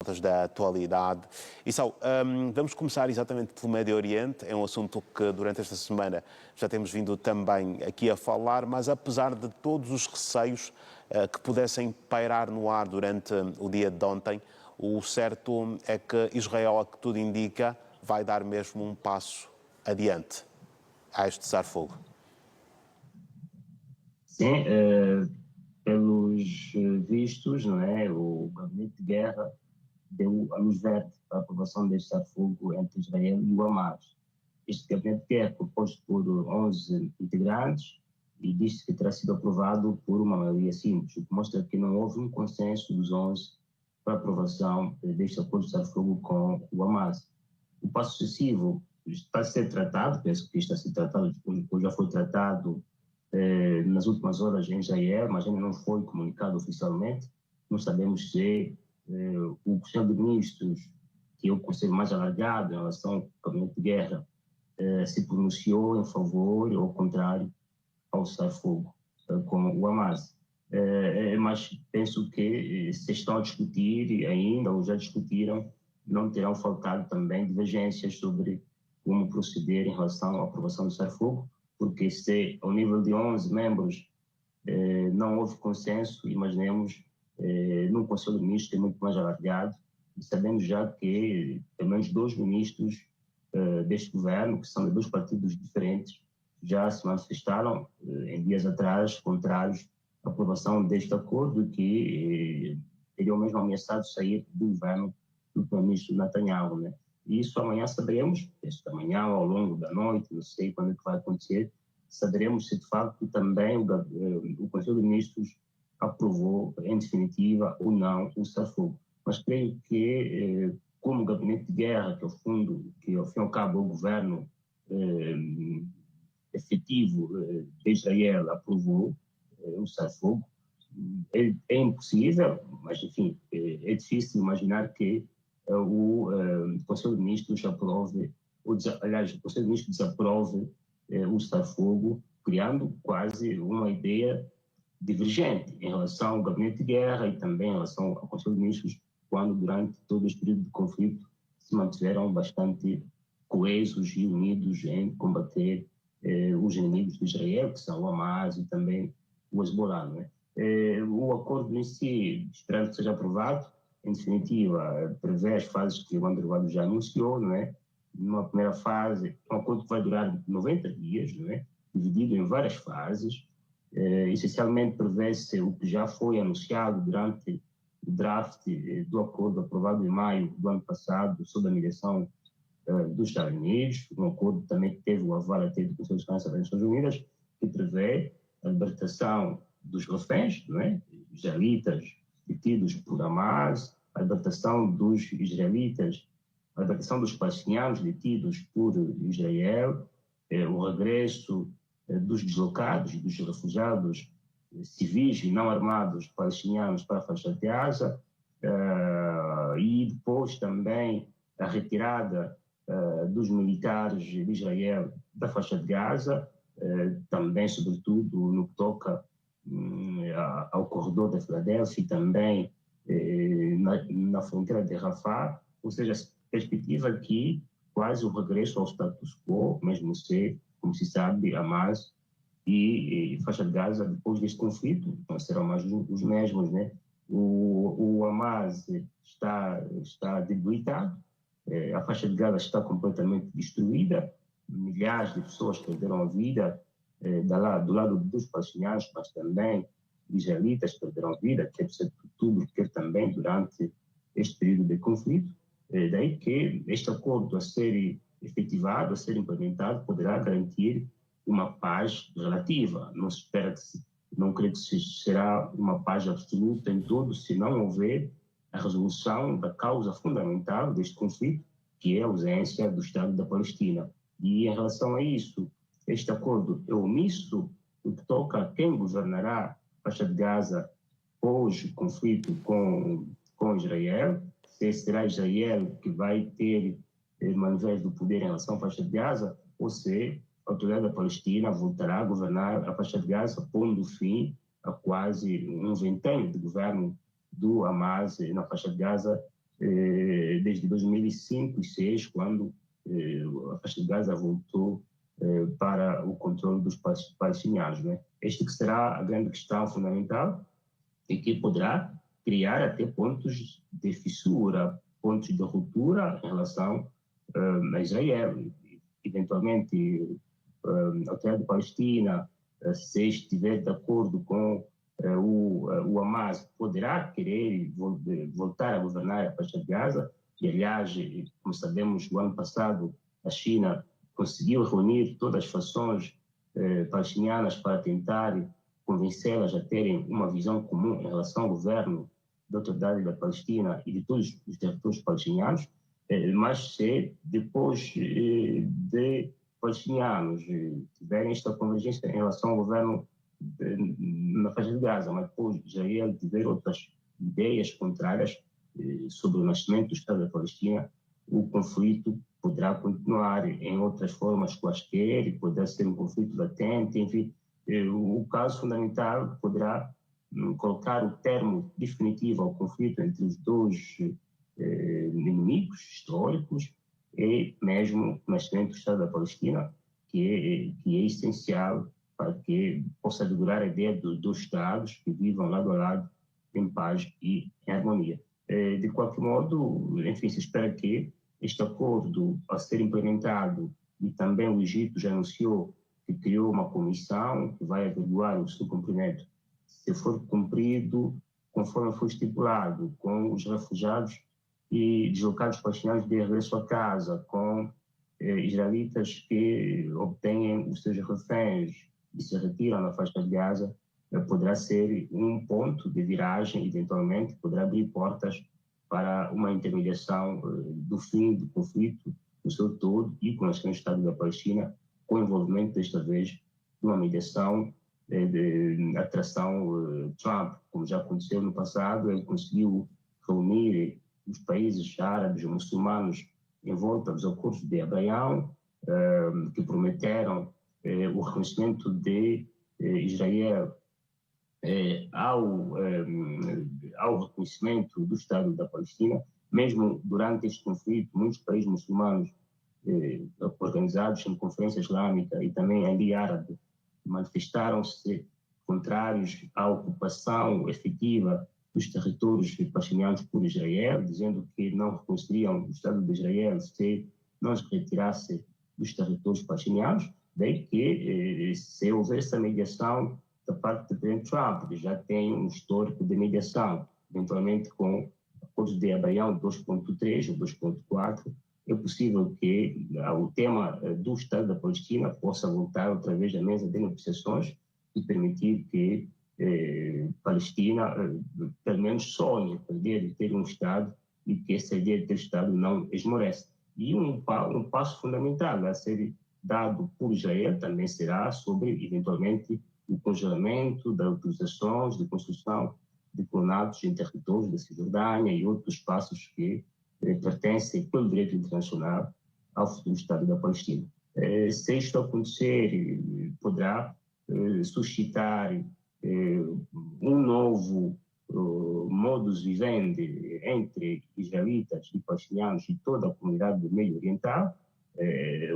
Da atualidade. E só, vamos começar exatamente pelo Médio Oriente. É um assunto que durante esta semana já temos vindo também aqui a falar, mas apesar de todos os receios que pudessem pairar no ar durante o dia de ontem, o certo é que Israel, a que tudo indica, vai dar mesmo um passo adiante a este cessar-fogo. Sim, pelos vistos, não é? O gabinete de guerra deu a luz verde para a aprovação deste cessar-fogo entre Israel e o Hamas. Este gabinete de guerra, proposto por 11 integrantes, e disse que terá sido aprovado por uma maioria simples, o que mostra que não houve um consenso dos 11 para a aprovação deste acordo de cessar-fogo com o Hamas. O passo sucessivo está a ser tratado, penso que está a ser tratado, depois já foi tratado nas últimas horas em Israel, mas ainda não foi comunicado oficialmente. Não sabemos se o Conselho de Ministros, que é o conselho mais alargado em relação ao gabinete de guerra, se pronunciou em favor ou contrário ao cessar-fogo com o Hamas. Mas penso que se estão a discutir ainda, ou já discutiram, não terão faltado também divergências sobre como proceder em relação à aprovação do cessar-fogo, porque se ao nível de 11 membros não houve consenso, imaginemos num Conselho de Ministros que é muito mais alargado, e sabemos já que pelo menos 2 ministros deste governo, que são de 2 partidos diferentes, já se manifestaram em dias atrás contrários à aprovação deste acordo, que teriam mesmo ameaçado sair do governo do primeiro-ministro Netanyahu, né? E isso amanhã saberemos, esta manhã, ao longo da noite, não sei quando é que vai acontecer, saberemos se de facto também o Conselho de Ministros aprovou em definitiva ou não o cessar-fogo. Mas creio que, como o gabinete de guerra, que ao fim e ao cabo é o governo efetivo de Israel aprovou o cessar-fogo, é impossível, mas enfim, é difícil imaginar que o Conselho de Ministros aprove, aliás, o Conselho de Ministros desaprove o cessar-fogo, criando quase uma ideia divergente em relação ao gabinete de guerra e também em relação ao Conselho de Ministros, quando durante todo este período de conflito se mantiveram bastante coesos e unidos em combater os inimigos de Israel, que são o Hamas e também o Hezbollah, não é? O acordo em si, esperando que seja aprovado, em definitiva, prevê as fases que o André Vado já anunciou, não é? Numa primeira fase, um acordo que vai durar 90 dias, não é? Dividido em várias fases. Essencialmente prevê-se o que já foi anunciado durante o draft do acordo aprovado em maio do ano passado sobre a migração dos Estados Unidos, um acordo também que teve o aval até do Conselho de Segurança das Nações Unidas, que prevê a libertação dos reféns, não é? Israelitas detidos por Hamas, a libertação dos israelitas, a libertação dos palestinianos detidos por Israel, o regresso dos deslocados e dos refugiados civis e não armados palestinianos para a faixa de Gaza, e depois também a retirada dos militares de Israel da faixa de Gaza, também, sobretudo, no que toca ao corredor da Filadélfia e também na fronteira de Rafah, ou seja, a perspectiva aqui quase o regresso ao status quo, mesmo se, como se sabe, Hamas e faixa de Gaza, depois deste conflito, não serão mais os mesmos, né? O Hamas está debilitado, a faixa de Gaza está completamente destruída, milhares de pessoas perderam a vida do lado dos palestinianos, mas também israelitas perderam a vida, quer de outubro, quer também durante este período de conflito. Daí que este acordo a ser efetivado, a ser implementado, poderá garantir uma paz relativa. Não se espera não creio que será uma paz absoluta em todo, se não houver a resolução da causa fundamental deste conflito, que é a ausência do Estado da Palestina. E em relação a isso, este acordo é omisso no que toca a quem governará a faixa de Gaza pós-conflito com Israel, se será Israel que vai ter manivés do poder em relação à faixa de Gaza, ou se a autoridade da Palestina voltará a governar a faixa de Gaza, pondo fim a quase um ventênio de governo do Hamas na faixa de Gaza desde 2005 e 2006, quando a faixa de Gaza voltou para o controle dos palestinianos. Né? Este que será a grande questão fundamental e que poderá criar até pontos de fissura, pontos de ruptura em relação a Israel. Eventualmente, a Autoridade Palestina, se estiver de acordo com o Hamas, poderá querer voltar a governar a faixa de Gaza. E, aliás, como sabemos, o ano passado a China conseguiu reunir todas as fações palestinianas para tentar convencê-las a terem uma visão comum em relação ao governo da Autoridade da Palestina e de todos os territórios palestinianos, mas se depois de palestinianos tiverem esta convergência em relação ao governo na faixa de Gaza, mas depois Israel tiver outras ideias contrárias sobre o nascimento do Estado da Palestina, o conflito poderá continuar em outras formas quaisquer e poderá ser um conflito latente, enfim. O caso fundamental poderá colocar o termo definitivo ao conflito entre os dois inimigos históricos e mesmo o nascimento do Estado da Palestina, que é essencial para que possa durar a ideia dos dois Estados que vivam lado a lado em paz e em harmonia. De qualquer modo, enfim, se espera que este acordo, a ser implementado, e também o Egito já anunciou que criou uma comissão que vai averiguar o seu cumprimento, se for cumprido conforme foi estipulado, com os refugiados e deslocados palestinianos de regresso a casa, com israelitas que obtêm os seus reféns e se retiram na faixa de Gaza, poderá ser um ponto de viragem, eventualmente, poderá abrir portas para uma intermediação do fim do conflito no seu todo e com o Estado da Palestina, com o envolvimento, desta vez, de uma mediação de atração Trump, como já aconteceu no passado. Ele conseguiu reunir os países árabes e muçulmanos em volta dos acordos de Abraham, que prometeram o reconhecimento de Israel ao reconhecimento do Estado da Palestina. Mesmo durante este conflito, muitos países muçulmanos organizados em Conferência Islâmica e também a Liga Árabe manifestaram-se contrários à ocupação efetiva dos territórios palestinianos por Israel, dizendo que não reconheceriam o Estado de Israel se não se retirasse dos territórios palestinianos, bem que se houver essa mediação da parte do presidente Trump, que já tem um histórico de mediação, eventualmente com acordos de Abraham 2.3 ou 2.4, é possível que o tema do Estado da Palestina possa voltar outra vez à mesa de negociações e permitir que Palestina, pelo menos, sonhe com a ideia de ter um Estado e que essa ideia de ter Estado não esmoreça. E um passo fundamental a ser dado por Israel também será sobre, eventualmente, o congelamento das autorizações de construção de colonatos em territórios da Cisjordânia e outros espaços que pertencem, pelo direito internacional, ao futuro Estado da Palestina. Se isto acontecer, poderá suscitar um novo modus vivendi entre israelitas e palestinianos e toda a comunidade do Meio Oriental,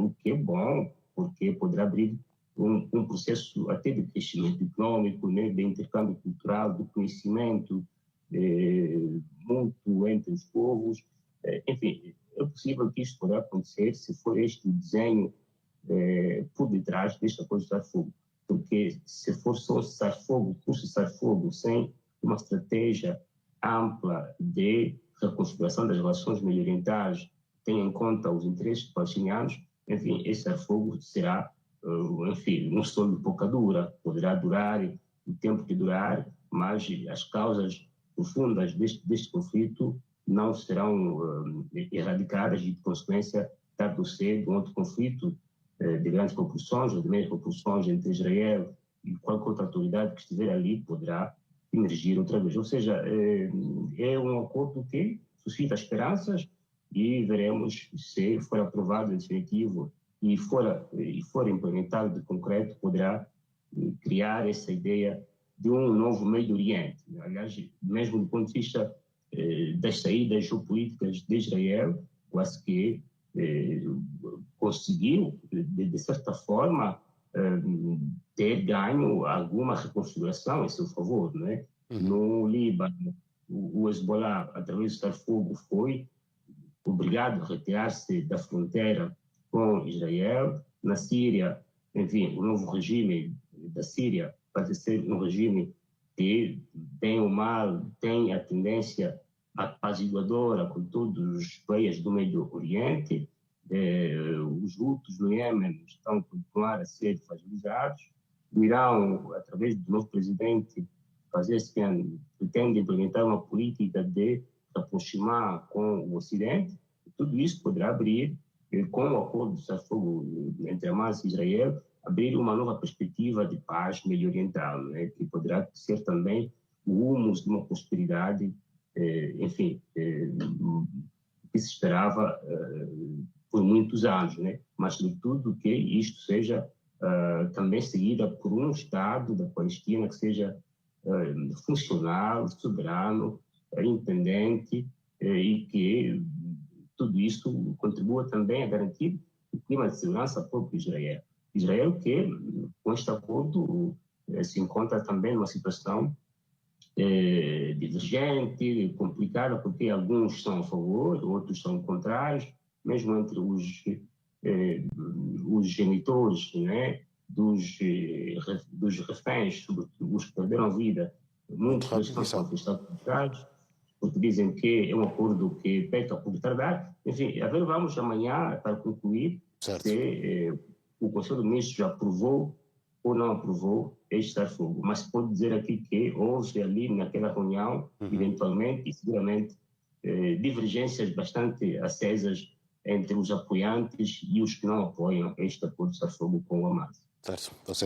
o que é bom, porque poderá abrir um processo até de crescimento econômico, né, de intercâmbio cultural, de conhecimento mútuo entre os povos. Enfim, é possível que isto possa acontecer se for este o desenho por detrás deste acordo de cessar-fogo. Porque se for só cessar-fogo, por cessar-fogo, sem uma estratégia ampla de reconfiguração das relações meio-orientais, tenha em conta os interesses palestinianos, enfim, esse cessar-fogo será, enfim, um sol de pouca dura, poderá durar o tempo que durar, mas as causas profundas deste conflito não serão erradicadas e, de consequência, tarde ou cedo, um outro conflito de grandes proporções ou de médias proporções entre Israel e qualquer outra autoridade que estiver ali poderá emergir outra vez. Ou seja, é um acordo que suscita esperanças e veremos se for aprovado em definitivo e for implementado de concreto, poderá criar essa ideia de um novo Médio Oriente. Aliás, mesmo do ponto de vista das saídas geopolíticas de Israel, quase que conseguiu, de certa forma, ter ganho alguma reconfiguração em seu favor, não é? No Líbano, o Hezbollah, através do cessar-fogo, foi obrigado a retirar-se da fronteira com Israel. Na Síria, enfim, o novo regime da Síria parece ser um regime que tem o mal, tem a tendência apaziguadora com todos os países do Médio Oriente. Os Houthis no Iêmen estão a continuar a ser fragilizados. O Irão, através do novo presidente, pretende implementar uma política de aproximar com o Ocidente. E tudo isso poderá abrir, com o acordo de cessar-fogo entre Hamas e Israel, abrir uma nova perspectiva de paz medio-oriental, né, que poderá ser também o humus de uma prosperidade, enfim, que se esperava por muitos anos, né? Mas, sobretudo, que isto seja também seguida por um Estado da Palestina que seja funcional, soberano, independente, e que tudo isso contribua também a garantir o clima de segurança ao próprio Israel. Israel que, com este acordo, se encontra também numa situação divergente, complicada, porque alguns são a favor, outros são contrários, mesmo entre os genitores, né, dos reféns, os que perderam vida. Muitos deles estão contestados, porque dizem que é um acordo que peca por tardar. Enfim, a ver, vamos amanhã, para concluir, se o Conselho de Ministros aprovou ou não aprovou este cessar-fogo. Mas pode dizer aqui que houve ali, naquela reunião, eventualmente e seguramente, divergências bastante acesas entre os apoiantes e os que não apoiam este acordo de cessar-fogo com o Hamas. Certo.